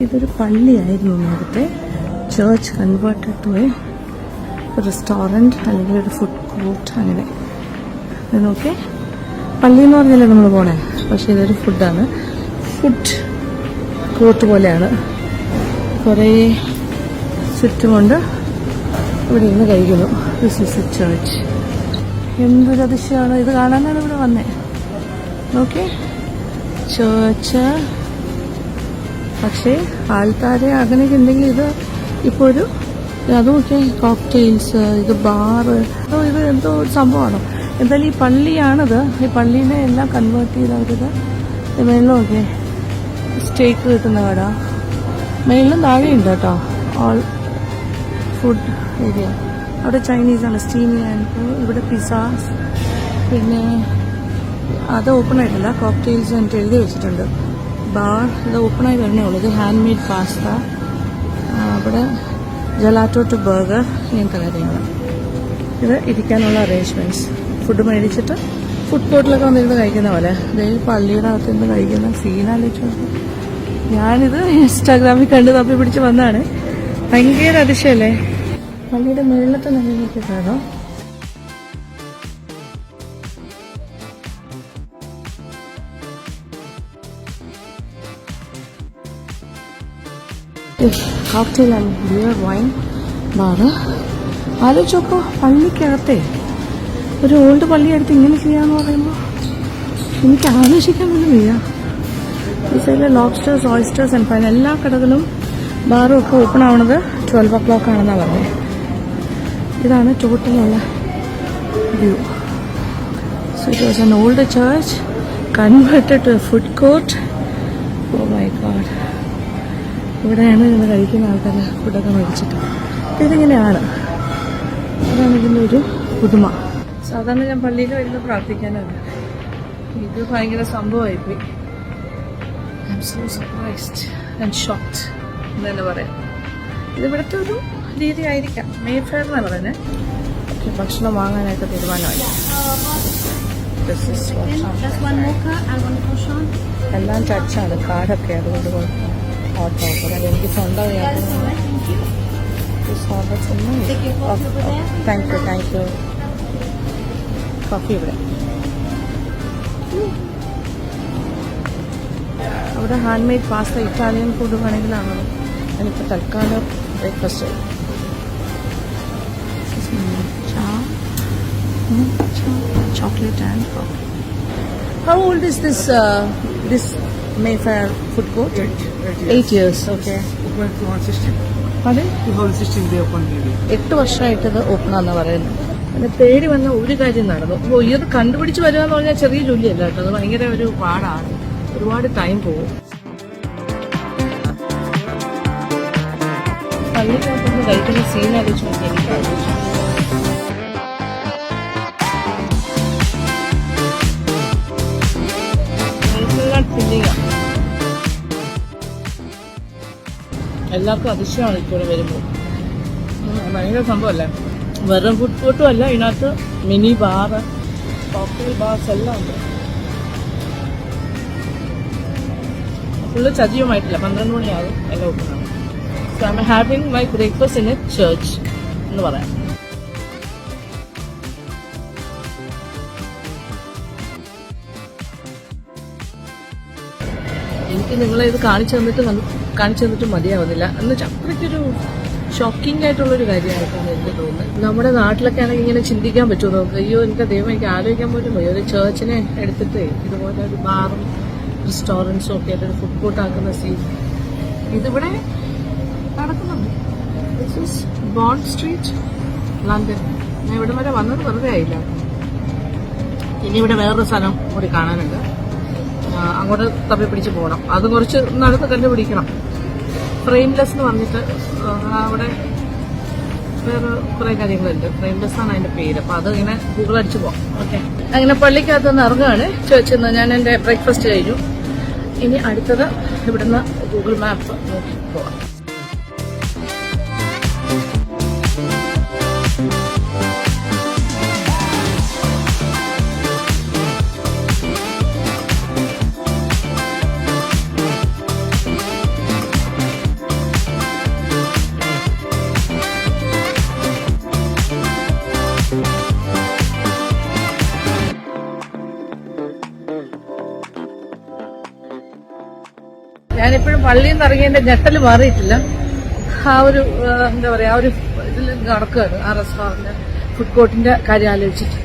ഇതൊരു പള്ളിയായിരുന്നു നേരത്തെ. Church converted to a restaurant അല്ലെങ്കിൽ ഒരു ഫുഡ് കോർട്ട്. അങ്ങനെ നോക്കേ, പള്ളി എന്ന് പറഞ്ഞാലേ നമ്മൾ പോണേ, പക്ഷേ ഇതൊരു ഫുഡാണ്. ഫുഡ് കോർട്ട് പോലെയാണ്. കുറേ ചുറ്റുമുണ്ട്. ഇവിടെ ഇരുന്ന് കഴിക്കുന്നു. This is A church. എന്തൊരു അതിശയമാണ് ഇത് കാണാനാണ് ഇവിടെ വന്നേ. നോക്കേ, ചേർച്ച്. പക്ഷേ ആൾക്കാരെ അങ്ങനെയൊക്കെ ഉണ്ടെങ്കിൽ ഇത് ഇപ്പോൾ ഒരു അതൊക്കെ കോക്ടെയിൽസ്, ഇത് ബാറ്, ഇത് എന്തോ ഒരു സംഭവമാണോ എന്തായാലും. ഈ പള്ളിയാണിത്. ഈ പള്ളീനെ എല്ലാം കൺവേർട്ട് ചെയ്ത് അവരിത് മേളിലുമൊക്കെ സ്റ്റേക്ക് കിട്ടുന്ന കട. മേളിലും താഴെയുണ്ട് കേട്ടോ. All food area. അവിടെ ചൈനീസാണ്, സ്റ്റീമി ആൻഡ് ഇവിടെ പിസ്സാസ്. പിന്നെ അത് ഓപ്പൺ ആയിട്ടില്ല. കോക്ടെയിൽസ് എന്നിട്ട് എഴുതി വെച്ചിട്ടുണ്ട്. ബാർ ഇത് ഓപ്പണായി വരണേ ഉള്ളൂ. ഇത് ഹാൻഡ് മെയ്ഡ് പാസ്ത, അവിടെ ജലാറ്റോ ടു ബർഗർ, ഇങ്ങനത്തെ കാര്യങ്ങൾ. ഇത് ഇരിക്കാനുള്ള അറേഞ്ച്മെന്റ്സ്. ഫുഡ് മേടിച്ചിട്ട് ഫുഡ് കോർട്ടിലൊക്കെ വന്നിരുന്ന് കഴിക്കുന്ന പോലെ. അതായത് പള്ളിയുടെ അകത്തുനിന്ന് കഴിക്കുന്ന സീനാലോചിച്ചു. ഞാനിത് ഇൻസ്റ്റാഗ്രാമിൽ കണ്ട് തപ്പി പിടിച്ച് വന്നതാണ്. ഭയങ്കര അതിശയല്ലേ. പള്ളിയുടെ മുകളിലത്തെ നിലയിലേക്ക് കയറാം. Cocktail and beer wine bar. ആലോചിച്ചോക്കോ, പള്ളിക്കകത്തെ ഒരു ഓൾഡ് പള്ളിയെടുത്ത് ഇങ്ങനെ ചെയ്യാന്ന് പറയുമ്പോൾ എനിക്ക് ആലോചിക്കാൻ പോലും വയ്യ. ഈ സൈഡിലെ ലോബ്സ്റ്റേഴ്സ്, ഓയിസ്റ്റേഴ്സ് ആൻഡ് ഫൈൻ എല്ലാ കടകളും ബാറും ഒക്കെ ഓപ്പൺ ആവുന്നത് 12 o'clock ആണെന്നാണ് പറഞ്ഞത്. ഇതാണ് ടോട്ടലുള്ള view. So it was an old church converted to a food court. Oh my God. ഇവിടെയാണ് ഇന്ന് കഴിക്കുന്ന ആൾക്കാർ ഫുഡൊക്കെ മേടിച്ചിട്ട്. ഇതിങ്ങനെയാണ്. അതാണ് ഇതിൻ്റെ ഒരു പുതുമ. സാധാരണ ഞാൻ പള്ളിയിൽ വരുന്ന പ്രാർത്ഥിക്കാനാണ്. ഇത് ഭയങ്കര സംഭവമായിപ്പോയി. I am so surprised and shocked എന്ന് തന്നെ പറയാം. ഇതിവിടുത്തെ ഒരു രീതി ആയിരിക്കാം. മേഫെയറിനാണ് പറയുന്നത്. ഓക്കെ, ഭക്ഷണം വാങ്ങാനായിട്ട് തീരുമാനമായി. എല്ലാം ടച്ചാണ്, കാർഡൊക്കെ. അതുകൊണ്ട് ഓട്ടോ എനിക്ക് സ്വന്തം താങ്ക് യു. കോഫി ഇവിടെ. അവിടെ hand made pasta, Italian food വേണമെങ്കിലാണോ. എനിപ്പോൾ തൽക്കാലം breakfast. Chocolate and coffee. How old is this Mayfair food court? 8 years. Okay. Open 2016. അതെ, 2016 they opened maybe. 8 വർഷമായിട്ടത് ഓപ്പൺ ആണെന്ന് പറയുന്നത്. പിന്നെ തേടി വന്ന ഒരു കാര്യം നടന്നു. അപ്പോൾ ഇത് കണ്ടുപിടിച്ച് വരിക എന്ന് പറഞ്ഞാൽ ചെറിയ ജോലിയല്ല കേട്ടോ. അത് ഭയങ്കര ഒരു പാടാണ്. ഒരുപാട് ടൈം പോകും. പള്ളിക്കകത്തുനിന്ന് കഴിക്കുന്ന സീൻ ആലോചിച്ച് നോക്കി എനിക്ക് ആലോചിച്ചു. എല്ലാവർക്കും അതിശയമാണ് ഇപ്പോൾ വരുമ്പോൾ. ഭയങ്കര സംഭവമല്ലേ. വെറും ഫുഡ് കോർട്ടും അല്ല, ഇതിനകത്ത് മിനി ബാറ്, കോക്ടെയിൽ ബാർസ് എല്ലാം ഉണ്ട്. ഫുള്ള് സജീവമായിട്ടില്ല. 12 മണിയാകും എല്ലാം ഓപ്പണാണ്. So I am having my breakfast in a church എന്ന് പറയാം. എനിക്ക് നിങ്ങളെ ഇത് കാണിച്ചു തന്നിട്ട് മതിയാവുന്നില്ല. എന്ന് വെച്ചാൽ അത്രയ്ക്കൊരു ഷോക്കിംഗ് ആയിട്ടുള്ളൊരു കാര്യമായിട്ടാണ് എനിക്ക് തോന്നുന്നത്. നമ്മുടെ നാട്ടിലൊക്കെ ആണെങ്കിൽ ഇങ്ങനെ ചിന്തിക്കാൻ പറ്റുമോ നമുക്ക്? അയ്യോ, എനിക്ക് ദൈവം, എനിക്ക് ആലോചിക്കാൻ പോലും പോയി. ഒരു ചേർച്ചിനെ എടുത്തിട്ട് ഇതുപോലെ ഒരു ബാറും റെസ്റ്റോറൻറ്റ്സും ഒക്കെ ആയിട്ട് ഒരു ഫുഡ് കോർട്ട് ആക്കുന്ന സീൻ ഇതിവിടെ നടക്കുന്നുണ്ട്. This is bond street, London. ഞാൻ ഇവിടെ വരെ വന്നത് വെറുതെ ആയില്ല. ഇനി ഇവിടെ വേറൊരു സ്ഥലം കൂടി കാണാനുണ്ട്. അങ്ങോട്ട് തപ്പി പിടിച്ച് പോകണം. അത് കുറച്ച് നടന്ന് കണ്ടുപിടിക്കണം. ഫ്രെയിംലെസ് എന്ന് പറഞ്ഞിട്ട് അവിടെ വേറെ കുറേ കാര്യങ്ങളുണ്ട്. ഫ്രെയിംലെസ് ആണ് അതിന്റെ പേര്. അപ്പോൾ അത് ഇങ്ങനെ ഗൂഗിൾ അടിച്ച് പോകാം. ഓക്കെ, അങ്ങനെ പള്ളിക്കകത്തുനിന്ന് ഇറങ്ങുകയാണ്. ചേർച്ചിൽ നിന്ന് ഞാൻ എൻ്റെ ബ്രേക്ക്ഫാസ്റ്റ് കഴിഞ്ഞു. ഇനി അടുത്തത് ഇവിടുന്ന് ഗൂഗിൾ മാപ്പ് നോക്കി പോവാം. ഞാനിപ്പോഴും പള്ളിയിൽ നിന്ന് ഇറങ്ങിയതിന്റെ ഞെട്ടൽ മാറിയിട്ടില്ല. ആ ഒരു എന്താ പറയാ, ആ ഒരു ഇതിൽ നടക്കുകയാണ് ആ റെസ്റ്റോറന്റ് ഫുഡ് കോർട്ടിന്റെ കാര്യം ആലോചിച്ചിട്ട്.